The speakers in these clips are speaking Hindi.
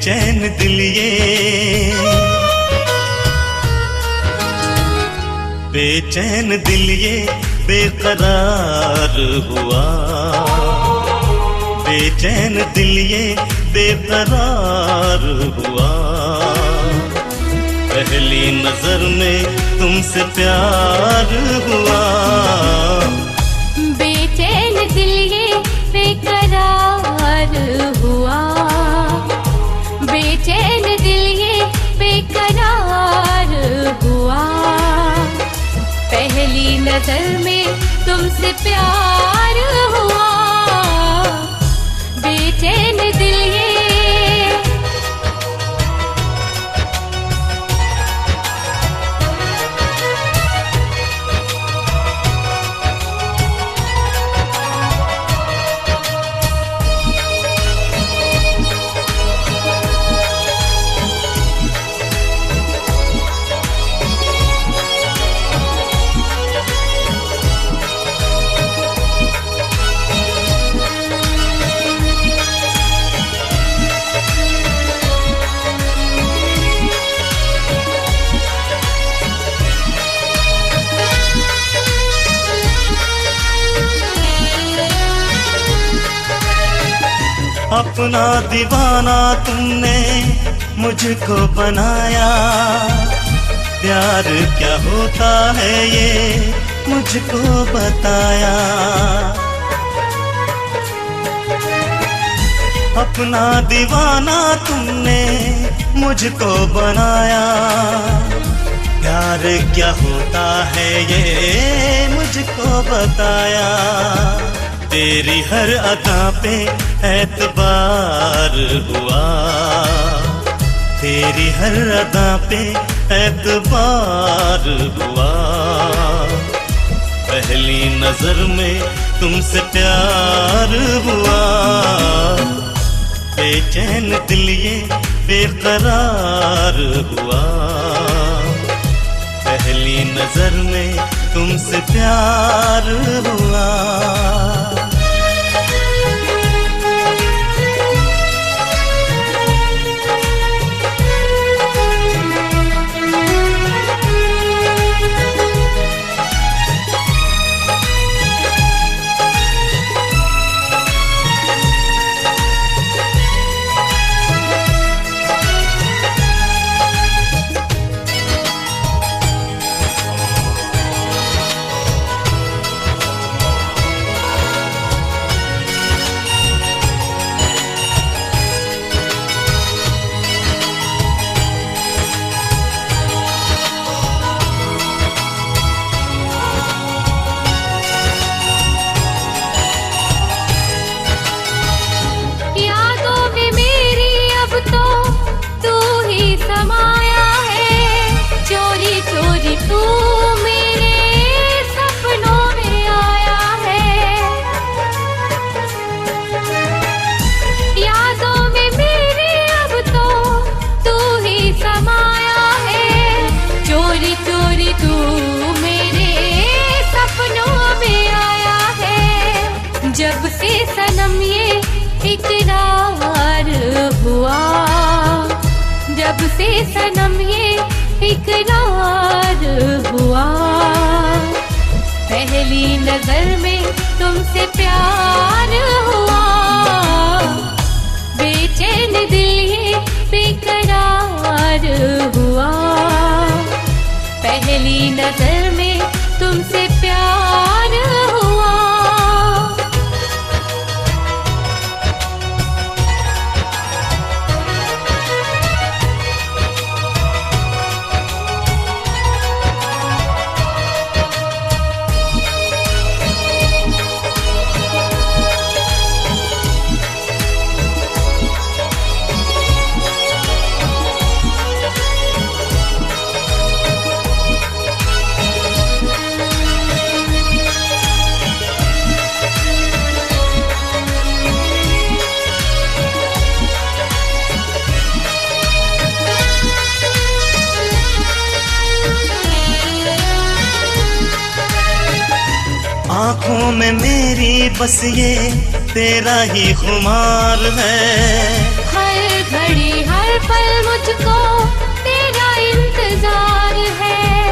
बेचैन दिल ये, बेचैन दिल ये बेकरार हुआ, बेचैन दिल ये बेकरार हुआ। पहली नजर में तुमसे प्यार हुआ, बेचैन दिल ये बेकरार हुआ, बेचैन दिल ये बेकरार हुआ। पहली नजर में तुमसे प्यार हुआ, बेचैन दिल ये। अपना दीवाना तुमने मुझको बनाया, प्यार क्या होता है ये मुझको बताया। अपना दीवाना तुमने मुझको बनाया, प्यार क्या होता है ये मुझको बताया। तेरी हर अदा पे एतबार हुआ, तेरी हर अदा पे एतबार हुआ। पहली नजर में तुमसे प्यार हुआ, बेचैन दिल ये बेकरार हुआ। पहली नजर में तुमसे प्यार हुआ। तू मेरे सपनों में आया है, यादों में मेरी अब तो तू ही समाया है। चोरी चोरी तू मेरे सपनों में आया है। जब से सनम ये इकरार हुआ, जब से सनम ये इकरार हुआ। पहली नजर में तुमसे प्यार हुआ, बेचैन दिल ये बेकरार हुआ। पहली नजर में तुमसे प्यार हुआ। आँखों में मेरी बस ये तेरा ही खुमार है, हर घड़ी हर पल मुझको तेरा इंतजार है।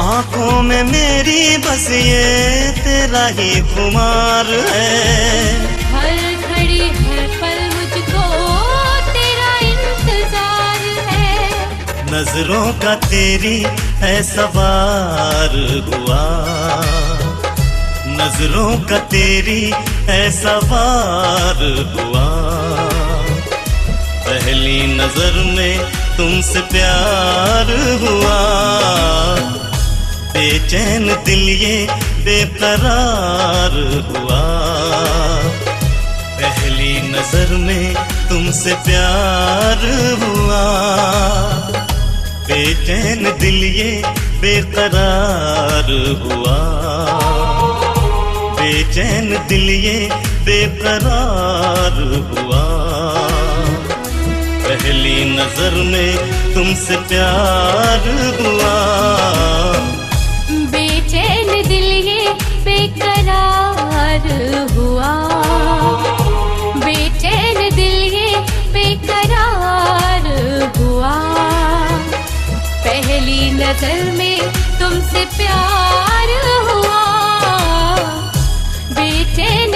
आंखों में मेरी बस ये तेरा ही खुमार है। हर घड़ी हर पल मुझको तेरा इंतजार है। नजरों का तेरी है सवार हुआ, नजरों का तेरी है सवार हुआ। पहली नजर में तुमसे प्यार हुआ। बेचैन दिल ये बेकरार हुआ। पहली नजर में तुमसे प्यार हुआ। बेचैन दिल ये बेकरार हुआ। बेचैन दिल ये बेकरार हुआ। पहली नजर में तुमसे प्यार हुआ। बेचैन दिल ये बेकरार हुआ। बेचैन दिल ये बेकरार हुआ। पहली नजर में तुमसे प्यार हुआ। बेचैन